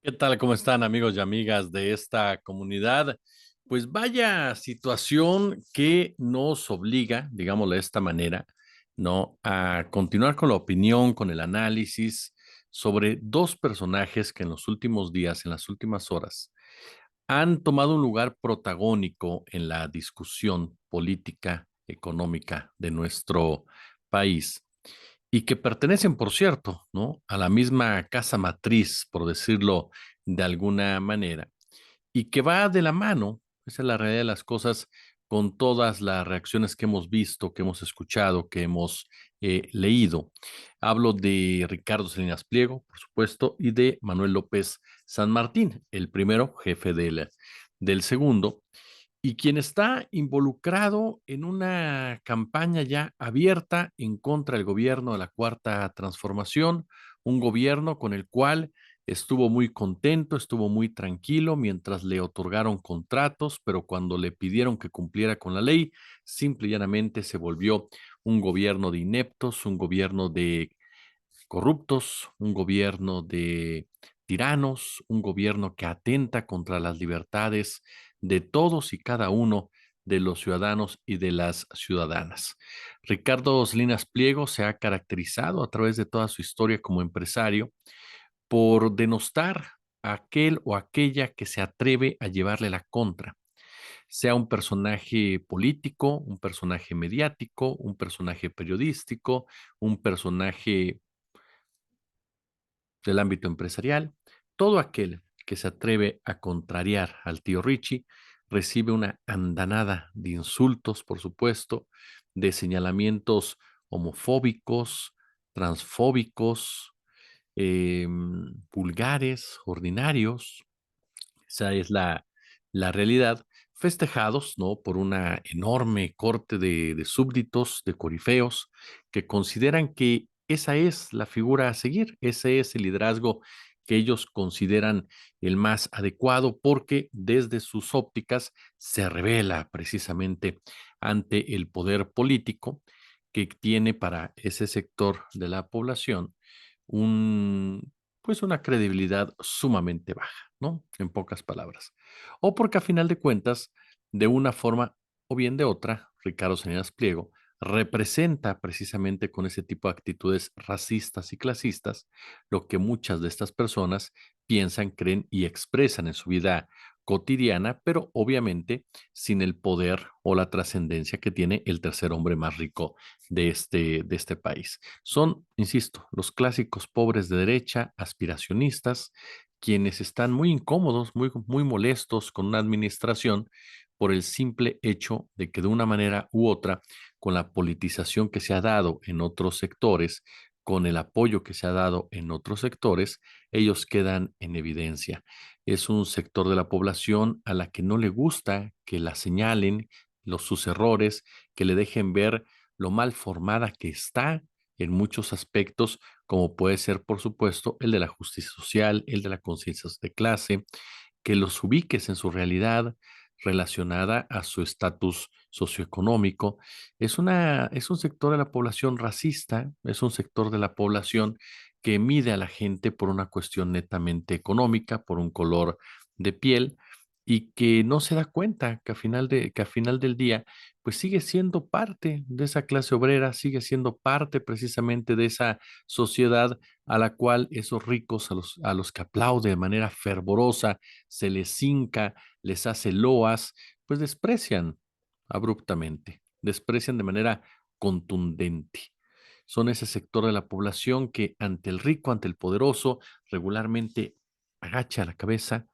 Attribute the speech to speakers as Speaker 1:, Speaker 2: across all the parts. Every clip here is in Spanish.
Speaker 1: ¿Qué tal? ¿Cómo están amigos y amigas de esta comunidad? Pues vaya situación que nos obliga, digámoslo de esta manera, ¿no? A continuar con la opinión, con el análisis sobre dos personajes que en los últimos días, en las últimas horas, han tomado un lugar protagónico en la discusión política, económica de nuestro país y que pertenecen, por cierto, ¿no? A la misma casa matriz, por decirlo de alguna manera, y que va de la mano, esa es la realidad de las cosas, con todas las reacciones que hemos visto, que hemos escuchado, que hemos leído. Hablo de Ricardo Salinas Pliego, por supuesto, y de Manuel López San Martín, el primero, jefe del segundo, y quien está involucrado en una campaña ya abierta en contra del gobierno de la Cuarta Transformación, un gobierno con el cual estuvo muy contento, estuvo muy tranquilo mientras le otorgaron contratos, pero cuando le pidieron que cumpliera con la ley, simple y llanamente se volvió un gobierno de ineptos, un gobierno de corruptos, un gobierno de tiranos, un gobierno que atenta contra las libertades de todos y cada uno de los ciudadanos y de las ciudadanas. Ricardo Salinas Pliego se ha caracterizado a través de toda su historia como empresario por denostar a aquel o aquella que se atreve a llevarle la contra, sea un personaje político, un personaje mediático, un personaje periodístico, un personaje del ámbito empresarial. Todo aquel que se atreve a contrariar al tío Richie recibe una andanada de insultos, por supuesto, de señalamientos homofóbicos, transfóbicos, vulgares, ordinarios. Esa es la realidad, festejados, ¿no? Por una enorme corte de súbditos, de corifeos, que consideran que esa es la figura a seguir, ese es el liderazgo que ellos consideran el más adecuado porque desde sus ópticas se revela precisamente ante el poder político que tiene para ese sector de la población un, pues una credibilidad sumamente baja, ¿no? En pocas palabras. O porque a final de cuentas, de una forma o bien de otra, Ricardo Salinas Pliego representa precisamente con ese tipo de actitudes racistas y clasistas lo que muchas de estas personas piensan, creen y expresan en su vida cotidiana, pero obviamente sin el poder o la trascendencia que tiene el tercer hombre más rico de este país. Son, insisto, los clásicos pobres de derecha, aspiracionistas, quienes están muy incómodos, muy molestos con una administración por el simple hecho de que de una manera u otra, con la politización que se ha dado en otros sectores, con el apoyo que se ha dado en otros sectores, ellos quedan en evidencia. Es un sector de la población a la que no le gusta que la señalen sus errores, que le dejen ver lo mal formada que está en muchos aspectos, como puede ser, por supuesto, el de la justicia social, el de la conciencia de clase, que los ubiques en su realidad relacionada a su estatus socioeconómico. Es un sector de la población racista, es un sector de la población que mide a la gente por una cuestión netamente económica, por un color de piel, y que no se da cuenta que a final del día, pues sigue siendo parte de esa clase obrera, sigue siendo parte precisamente de esa sociedad a la cual esos ricos, a los que aplaude de manera fervorosa, se les hinca, les hace loas, pues desprecian abruptamente, desprecian de manera contundente. Son ese sector de la población que ante el rico, ante el poderoso, regularmente agacha la cabeza,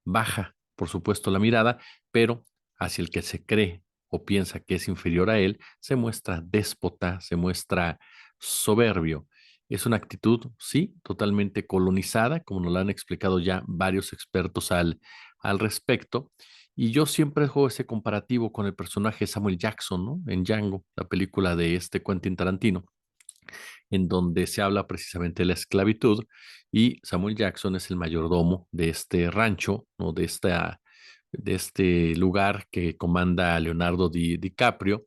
Speaker 1: baja, por supuesto, la mirada, pero hacia el que se cree o piensa que es inferior a él, se muestra déspota, se muestra soberbio. Es una actitud, sí, totalmente colonizada, como nos lo han explicado ya varios expertos al respecto. Y yo siempre hago ese comparativo con el personaje Samuel Jackson, ¿no? En Django, la película de este Quentin Tarantino, en donde se habla precisamente de la esclavitud y Samuel Jackson es el mayordomo de este rancho, ¿no? De este lugar que comanda Leonardo DiCaprio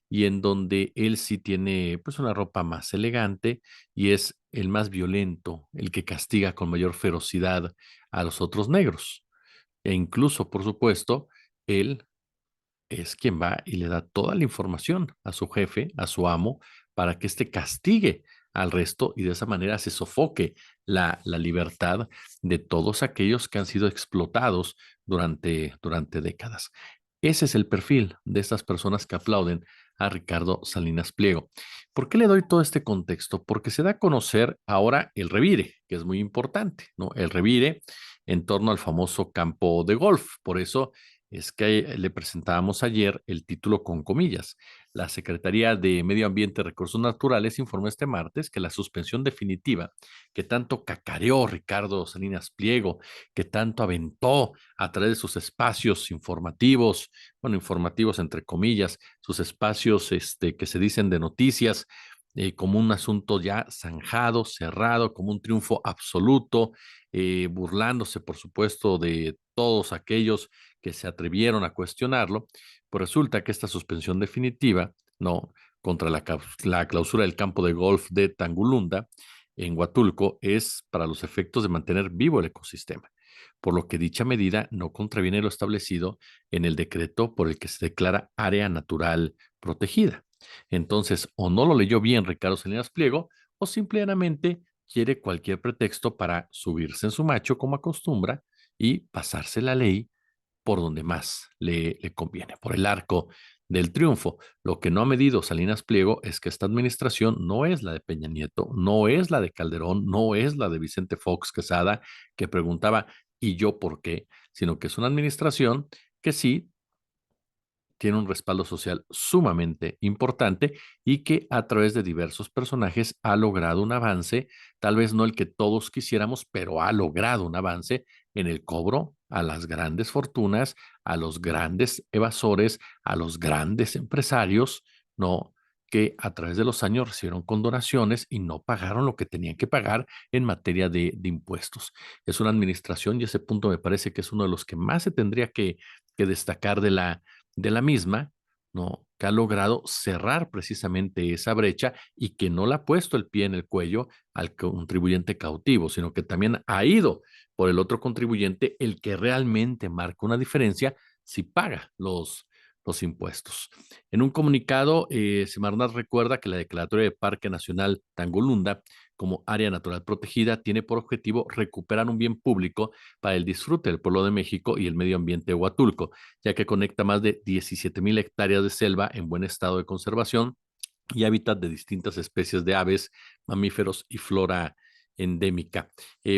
Speaker 1: y en donde él sí tiene pues una ropa más elegante y es el más violento, el que castiga con mayor ferocidad a los otros negros. E incluso, por supuesto, él es quien va y le da toda la información a su jefe, a su amo, para que éste castigue al resto y de esa manera se sofoque la libertad de todos aquellos que han sido explotados durante décadas. Ese es el perfil de estas personas que aplauden a Ricardo Salinas Pliego. ¿Por qué le doy todo este contexto? Porque se da a conocer ahora el revire, que es muy importante, ¿no? El revire en torno al famoso campo de golf. Por eso es que le presentábamos ayer el título con comillas. La Secretaría de Medio Ambiente y Recursos Naturales informó este martes que la suspensión definitiva que tanto cacareó Ricardo Salinas Pliego, que tanto aventó a través de sus espacios informativos, bueno, informativos entre comillas, sus espacios que se dicen de noticias, como un asunto ya zanjado, cerrado, como un triunfo absoluto, burlándose, por supuesto, de todos aquellos que se atrevieron a cuestionarlo, pues resulta que esta suspensión definitiva, ¿no? Contra la clausura del campo de golf de Tangulunda, en Huatulco, es para los efectos de mantener vivo el ecosistema, por lo que dicha medida no contraviene lo establecido en el decreto por el que se declara área natural protegida. Entonces, o no lo leyó bien Ricardo Salinas Pliego, o simplemente quiere cualquier pretexto para subirse en su macho como acostumbra y pasarse la ley por donde más le conviene, por el arco del triunfo. Lo que no ha medido Salinas Pliego es que esta administración no es la de Peña Nieto, no es la de Calderón, no es la de Vicente Fox Quesada, que preguntaba, ¿y yo por qué? Sino que es una administración que sí tiene un respaldo social sumamente importante y que a través de diversos personajes ha logrado un avance, tal vez no el que todos quisiéramos, pero ha logrado un avance en el cobro a las grandes fortunas, a los grandes evasores, a los grandes empresarios, ¿no? Que a través de los años recibieron condonaciones y no pagaron lo que tenían que pagar en materia de impuestos. Es una administración y ese punto me parece que es uno de los que más se tendría que destacar de la misma, ¿no? Que ha logrado cerrar precisamente esa brecha y que no le ha puesto el pie en el cuello al contribuyente cautivo, sino que también ha ido por el otro contribuyente, el que realmente marca una diferencia si paga los impuestos. En un comunicado, Semarnat recuerda que la declaratoria de Parque Nacional Tangolunda como área natural protegida tiene por objetivo recuperar un bien público para el disfrute del pueblo de México y el medio ambiente de Huatulco, ya que conecta más de 17,000 hectáreas de selva en buen estado de conservación y hábitat de distintas especies de aves, mamíferos y flora endémica.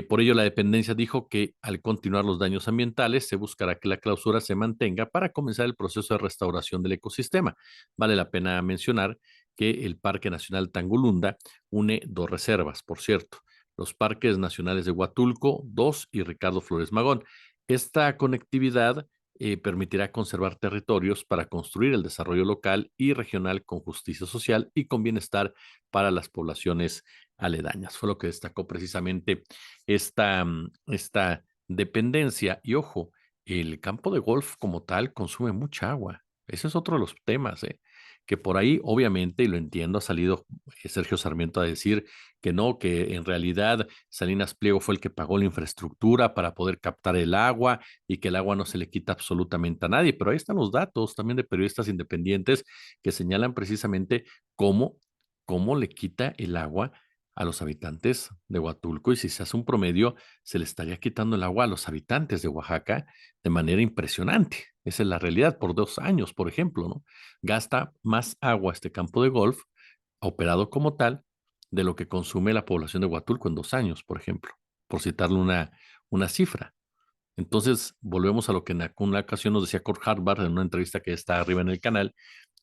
Speaker 1: Por ello, la dependencia dijo que al continuar los daños ambientales, se buscará que la clausura se mantenga para comenzar el proceso de restauración del ecosistema. Vale la pena mencionar que el Parque Nacional Tangulunda une dos reservas, por cierto, los Parques Nacionales de Huatulco 2 y Ricardo Flores Magón. Esta conectividad permitirá conservar territorios para construir el desarrollo local y regional con justicia social y con bienestar para las poblaciones aledañas. Fue lo que destacó precisamente esta dependencia. Y ojo, el campo de golf como tal consume mucha agua. Ese es otro de los temas, que por ahí, obviamente, y lo entiendo, ha salido Sergio Sarmiento a decir que no, que en realidad Salinas Pliego fue el que pagó la infraestructura para poder captar el agua y que el agua no se le quita absolutamente a nadie. Pero ahí están los datos también de periodistas independientes que señalan precisamente cómo le quita el agua a los habitantes de Huatulco y si se hace un promedio, se le estaría quitando el agua a los habitantes de Oaxaca de manera impresionante. Esa es la realidad. Por 2 años, por ejemplo, ¿no? Gasta más agua este campo de golf, operado como tal, de lo que consume la población de Huatulco en 2 años, por ejemplo, por citarle una cifra. Entonces, volvemos a lo que en una ocasión nos decía Kurt Harvard en una entrevista que está arriba en el canal.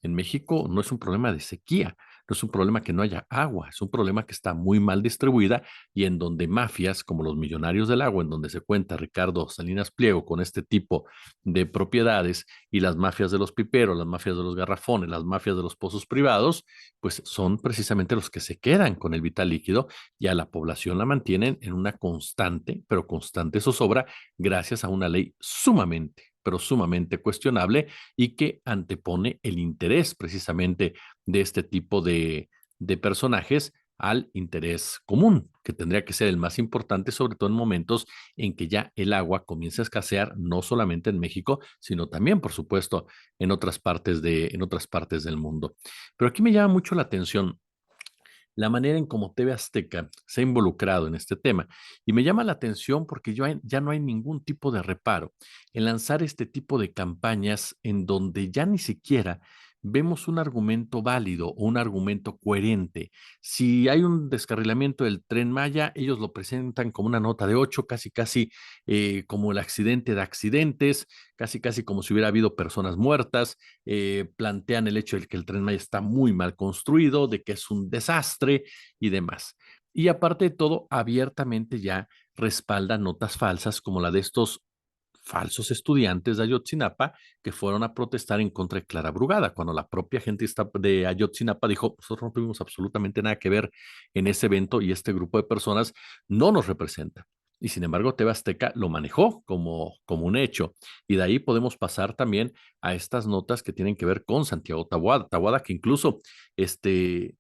Speaker 1: En México no es un problema de sequía, no es un problema que no haya agua, es un problema que está muy mal distribuida y en donde mafias como los millonarios del agua, en donde se cuenta Ricardo Salinas Pliego con este tipo de propiedades y las mafias de los piperos, las mafias de los garrafones, las mafias de los pozos privados, pues son precisamente los que se quedan con el vital líquido y a la población la mantienen en una constante, pero constante zozobra gracias a una ley sumamente pero sumamente cuestionable y que antepone el interés precisamente de este tipo de personajes al interés común, que tendría que ser el más importante, sobre todo en momentos en que ya el agua comienza a escasear, no solamente en México, sino también, por supuesto, en otras partes del mundo. Pero aquí me llama mucho la atención la manera en cómo TV Azteca se ha involucrado en este tema. Y me llama la atención porque ya no hay ningún tipo de reparo en lanzar este tipo de campañas en donde ya ni siquiera vemos un argumento válido o un argumento coherente. Si hay un descarrilamiento del Tren Maya, ellos lo presentan como una nota de 8, casi casi como el accidente de accidentes, casi casi como si hubiera habido personas muertas, plantean el hecho de que el Tren Maya está muy mal construido, de que es un desastre y demás. Y aparte de todo, abiertamente ya respaldan notas falsas como la de estos falsos estudiantes de Ayotzinapa que fueron a protestar en contra de Clara Brugada, cuando la propia gente de Ayotzinapa dijo, nosotros no tuvimos absolutamente nada que ver en ese evento y este grupo de personas no nos representa. Y sin embargo, TV Azteca lo manejó como un hecho. Y de ahí podemos pasar también a estas notas que tienen que ver con Santiago Taboada que incluso este,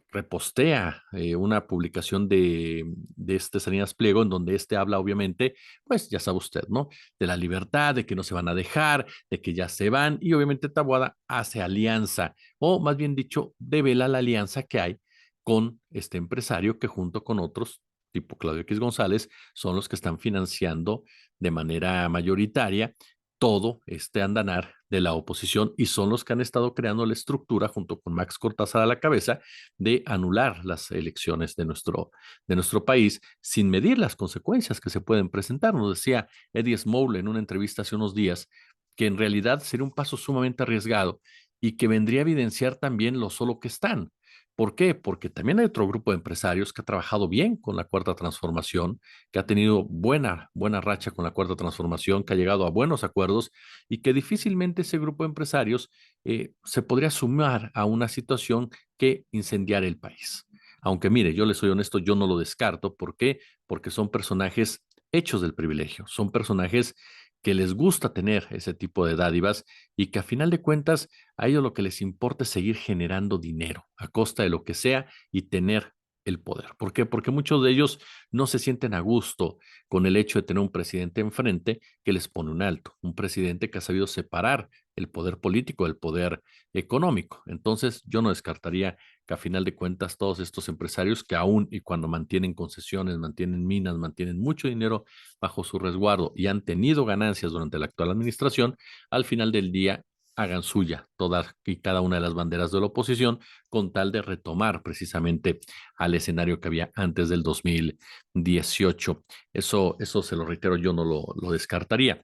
Speaker 1: repostea una publicación de este Salinas Pliego en donde este habla obviamente, pues ya sabe usted, ¿no? De la libertad, de que no se van a dejar, de que ya se van y obviamente Taboada hace alianza o más bien dicho, devela la alianza que hay con este empresario que junto con otros tipo Claudio X González son los que están financiando de manera mayoritaria todo este andanar de la oposición y son los que han estado creando la estructura junto con Max Cortázar a la cabeza de anular las elecciones de nuestro país sin medir las consecuencias que se pueden presentar. Nos decía Eddie Small en una entrevista hace unos días que en realidad sería un paso sumamente arriesgado y que vendría a evidenciar también lo solo que están. ¿Por qué? Porque también hay otro grupo de empresarios que ha trabajado bien con la Cuarta Transformación, que ha tenido buena racha con la Cuarta Transformación, que ha llegado a buenos acuerdos y que difícilmente ese grupo de empresarios se podría sumar a una situación que incendiar el país. Aunque mire, yo les soy honesto, yo no lo descarto. ¿Por qué? Porque son personajes hechos del privilegio, son personajes que les gusta tener ese tipo de dádivas y que a final de cuentas a ellos lo que les importa es seguir generando dinero a costa de lo que sea y tener el poder. ¿Por qué? Porque muchos de ellos no se sienten a gusto con el hecho de tener un presidente enfrente que les pone un alto, un presidente que ha sabido separar el poder político del poder económico. Entonces, yo no descartaría que a final de cuentas todos estos empresarios que aún y cuando mantienen concesiones, mantienen minas, mantienen mucho dinero bajo su resguardo y han tenido ganancias durante la actual administración, al final del día hagan suya todas y cada una de las banderas de la oposición con tal de retomar precisamente al escenario que había antes del 2018. Eso se lo reitero, yo no lo descartaría.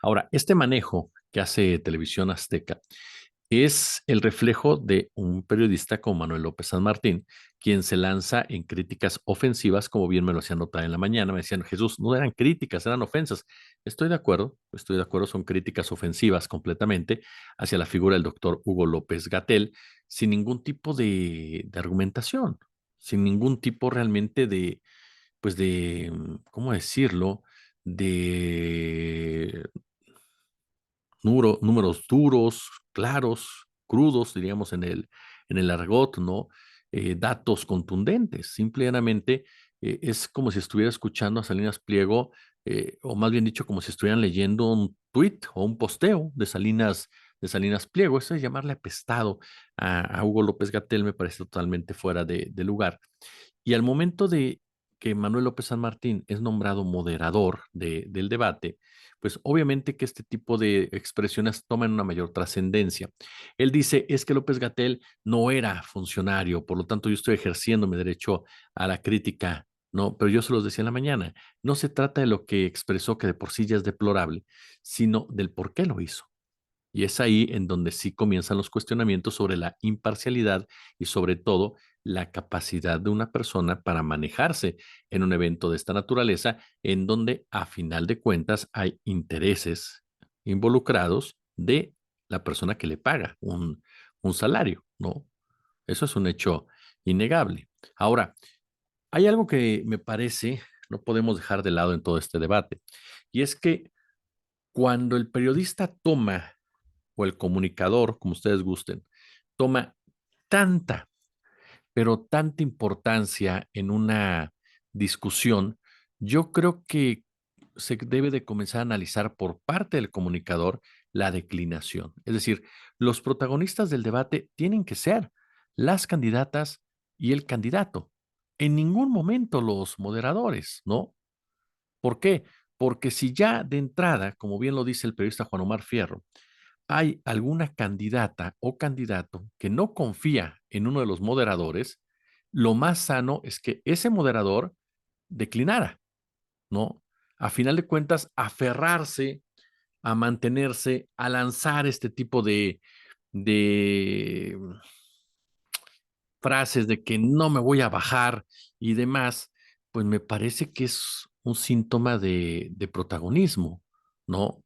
Speaker 1: Ahora, este manejo que hace Televisión Azteca es el reflejo de un periodista como Manuel López San Martín, quien se lanza en críticas ofensivas, como bien me lo hacían notar en la mañana, me decían, Jesús, no eran críticas, eran ofensas. Estoy de acuerdo, son críticas ofensivas completamente hacia la figura del doctor Hugo López Gatell, sin ningún tipo de argumentación, sin ningún tipo realmente de, pues de, ¿cómo decirlo? De números duros, claros, crudos, diríamos en el argot, ¿no? Datos contundentes. Simplemente es como si estuviera escuchando a Salinas Pliego, o más bien dicho, como si estuvieran leyendo un tweet o un posteo de Salinas Pliego. Eso es llamarle apestado a Hugo López Gatell, me parece totalmente fuera de lugar. Y al momento de que Manuel López San Martín es nombrado moderador del debate, pues obviamente que este tipo de expresiones toman una mayor trascendencia. Él dice, es que López Gatell no era funcionario, por lo tanto yo estoy ejerciendo mi derecho a la crítica, ¿no? Pero yo se los decía en la mañana, no se trata de lo que expresó, que de por sí ya es deplorable, sino del por qué lo hizo. Y es ahí en donde sí comienzan los cuestionamientos sobre la imparcialidad y sobre todo la capacidad de una persona para manejarse en un evento de esta naturaleza, en donde a final de cuentas hay intereses involucrados de la persona que le paga un salario, ¿no? Eso es un hecho innegable. Ahora, hay algo que me parece no podemos dejar de lado en todo este debate, y es que Cuando el periodista toma, o el comunicador, como ustedes gusten, toma tanta, pero tanta importancia en una discusión, yo creo que se debe de comenzar a analizar por parte del comunicador la declinación. Es decir, los protagonistas del debate tienen que ser las candidatas y el candidato. En ningún momento los moderadores, ¿no? ¿Por qué? Porque si ya de entrada, como bien lo dice el periodista Juan Omar Fierro, hay alguna candidata o candidato que no confía en uno de los moderadores, lo más sano es que ese moderador declinara, ¿no? A final de cuentas, aferrarse a mantenerse, a lanzar este tipo de frases de que no me voy a bajar y demás, pues me parece que es un síntoma de protagonismo, ¿no?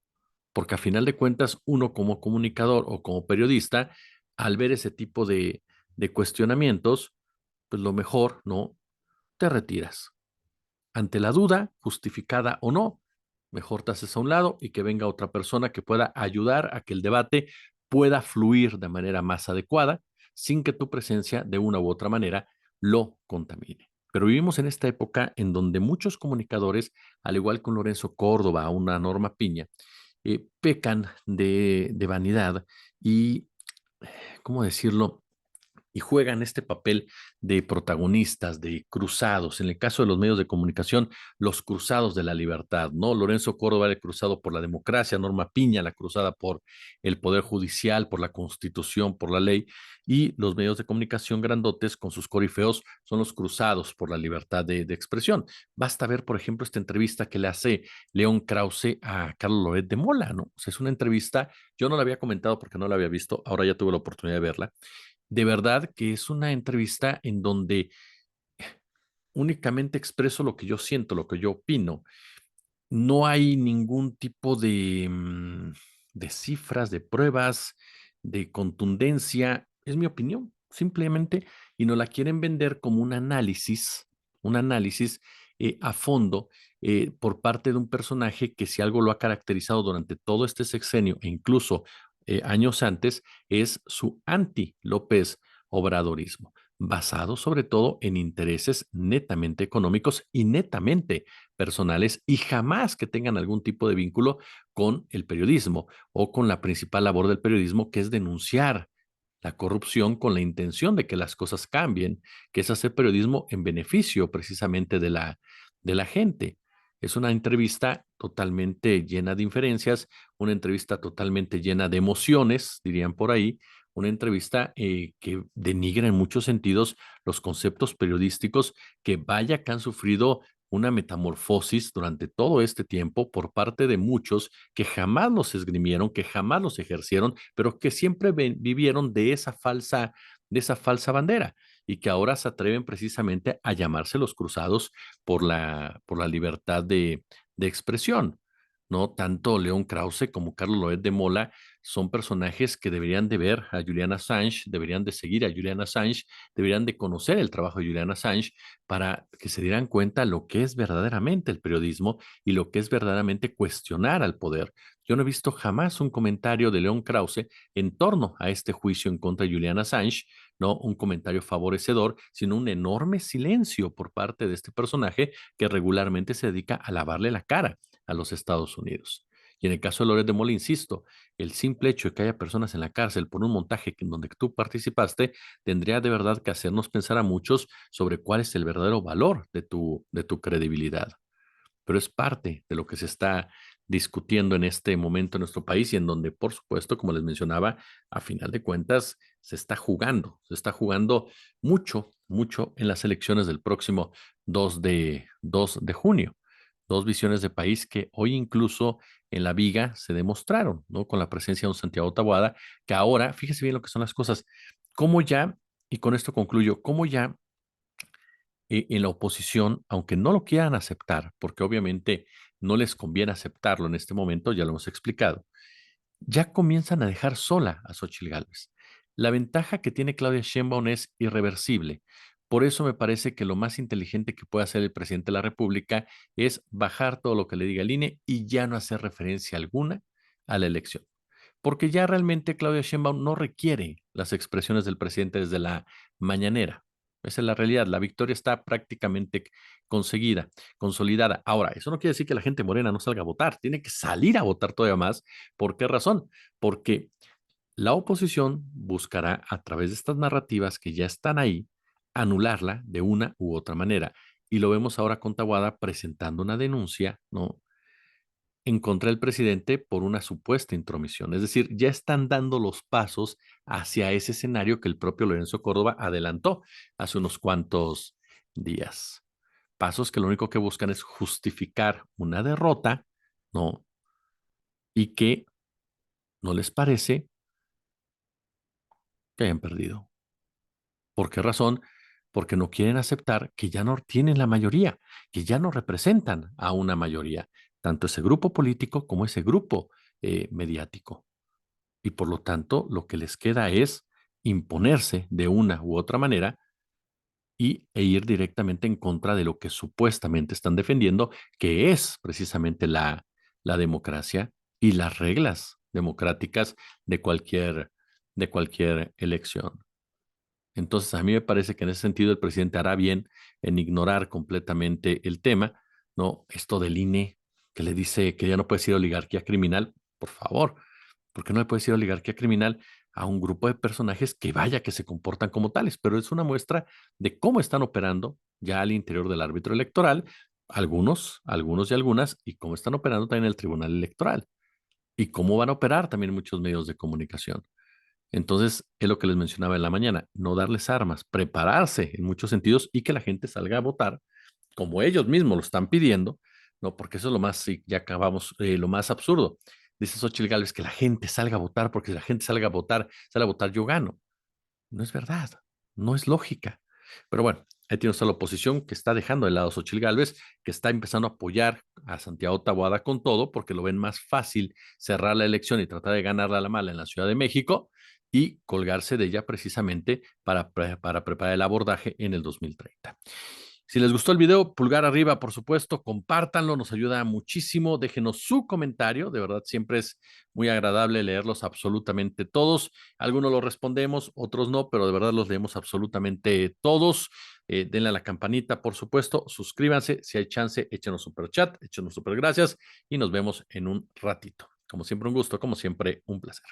Speaker 1: Porque a final de cuentas, uno como comunicador o como periodista, al ver ese tipo de cuestionamientos, pues lo mejor, ¿no? Te retiras. Ante la duda, justificada o no, mejor te haces a un lado y que venga otra persona que pueda ayudar a que el debate pueda fluir de manera más adecuada, sin que tu presencia de una u otra manera lo contamine. Pero vivimos en esta época en donde muchos comunicadores, al igual que un Lorenzo Córdoba, una Norma Piña, pecan de vanidad y, ¿cómo decirlo? Y juegan este papel de protagonistas, de cruzados. En el caso de los medios de comunicación, los cruzados de la libertad, ¿no? Lorenzo Córdoba era el cruzado por la democracia, Norma Piña la cruzada por el Poder Judicial, por la Constitución, por la ley, y los medios de comunicación grandotes con sus corifeos son los cruzados por la libertad de expresión. Basta ver, por ejemplo, esta entrevista que le hace León Krause a Carlos Loret de Mola, ¿no? O sea, es una entrevista, yo no la había comentado porque no la había visto, ahora ya tuve la oportunidad de verla. De verdad que es una entrevista en donde únicamente expreso lo que yo siento, lo que yo opino. No hay ningún tipo de cifras, de pruebas, de contundencia. Es mi opinión, simplemente, y nos la quieren vender como un análisis a fondo por parte de un personaje que si algo lo ha caracterizado durante todo este sexenio e incluso años antes, es su anti-López Obradorismo, basado sobre todo en intereses netamente económicos y netamente personales y jamás que tengan algún tipo de vínculo con el periodismo o con la principal labor del periodismo, que es denunciar la corrupción con la intención de que las cosas cambien, que es hacer periodismo en beneficio precisamente de la gente. Es una entrevista totalmente llena de inferencias, una entrevista totalmente llena de emociones, dirían por ahí, una entrevista que denigra en muchos sentidos los conceptos periodísticos que vaya que han sufrido una metamorfosis durante todo este tiempo por parte de muchos que jamás los esgrimieron, que jamás los ejercieron, pero que siempre vivieron de esa falsa bandera y que ahora se atreven precisamente a llamarse los cruzados por la libertad de expresión. ¿No? Tanto León Krause como Carlos Loret de Mola son personajes que deberían de ver a Julian Assange, deberían de seguir a Julian Assange, deberían de conocer el trabajo de Julian Assange para que se dieran cuenta lo que es verdaderamente el periodismo y lo que es verdaderamente cuestionar al poder. Yo no he visto jamás un comentario de León Krause en torno a este juicio en contra de Julian Assange, no un comentario favorecedor, sino un enorme silencio por parte de este personaje que regularmente se dedica a lavarle la cara a los Estados Unidos. Y en el caso de Loret de Mola, insisto, el simple hecho de que haya personas en la cárcel por un montaje en donde tú participaste tendría de verdad que hacernos pensar a muchos sobre cuál es el verdadero valor de tu credibilidad. Pero es parte de lo que se está discutiendo en este momento en nuestro país y en donde, por supuesto, como les mencionaba, a final de cuentas se está jugando mucho, mucho en las elecciones del próximo 2 de junio. Dos visiones de país que hoy incluso en la viga se demostraron, ¿no? Con la presencia de un Santiago Taboada, que ahora, fíjese bien lo que son las cosas, cómo ya, y con esto concluyo, cómo ya en la oposición, aunque no lo quieran aceptar, porque obviamente no les conviene aceptarlo en este momento, ya lo hemos explicado, ya comienzan a dejar sola a Xóchitl Gálvez. La ventaja que tiene Claudia Sheinbaum es irreversible, Por eso me parece que lo más inteligente que puede hacer el presidente de la República es bajar todo lo que le diga el INE y ya no hacer referencia alguna a la elección. Porque ya realmente Claudia Sheinbaum no requiere las expresiones del presidente desde la mañanera. Esa es la realidad. La victoria está prácticamente conseguida, consolidada. Ahora, eso no quiere decir que la gente morena no salga a votar. Tiene que salir a votar todavía más. ¿Por qué razón? Porque la oposición buscará, a través de estas narrativas que ya están ahí, anularla de una u otra manera. Y lo vemos ahora con Taboada presentando una denuncia, ¿no?, en contra del presidente por una supuesta intromisión. Es decir, ya están dando los pasos hacia ese escenario que el propio Lorenzo Córdoba adelantó hace unos cuantos días. Pasos que lo único que buscan es justificar una derrota, ¿no? Y que no les parece que hayan perdido. ¿Por qué razón? Porque no quieren aceptar que ya no tienen la mayoría, que ya no representan a una mayoría, tanto ese grupo político como ese grupo mediático. Y por lo tanto, lo que les queda es imponerse de una u otra manera e ir directamente en contra de lo que supuestamente están defendiendo, que es precisamente la democracia y las reglas democráticas de cualquier elección. Entonces, a mí me parece que en ese sentido el presidente hará bien en ignorar completamente el tema, ¿no? Esto del INE, que le dice que ya no puede ser oligarquía criminal, por favor, ¿por qué no le puede decir oligarquía criminal a un grupo de personajes que vaya que se comportan como tales? Pero es una muestra de cómo están operando ya al interior del árbitro electoral, algunos y algunas, y cómo están operando también en el tribunal electoral, y cómo van a operar también muchos medios de comunicación. Entonces, es lo que les mencionaba en la mañana, no darles armas, prepararse en muchos sentidos y que la gente salga a votar como ellos mismos lo están pidiendo, ¿no? Porque eso es lo más, sí, ya acabamos, lo más absurdo. Dice Xochitl Gálvez que la gente salga a votar, porque si la gente salga a votar, sale a votar, yo gano. No es verdad, no es lógica. Pero bueno, ahí tiene usted la oposición que está dejando de lado a Xochitl Gálvez, que está empezando a apoyar a Santiago Taboada con todo, porque lo ven más fácil cerrar la elección y tratar de ganarla a la mala en la Ciudad de México y colgarse de ella precisamente para preparar el abordaje en el 2030. Si les gustó el video, pulgar arriba, por supuesto, compártanlo, nos ayuda muchísimo. Déjenos su comentario, de verdad siempre es muy agradable leerlos absolutamente todos. Algunos los respondemos, otros no, pero de verdad los leemos absolutamente todos. Denle a la campanita, por supuesto, suscríbanse, si hay chance, échenos super chat, échenos super gracias y nos vemos en un ratito. Como siempre, un gusto, como siempre, un placer.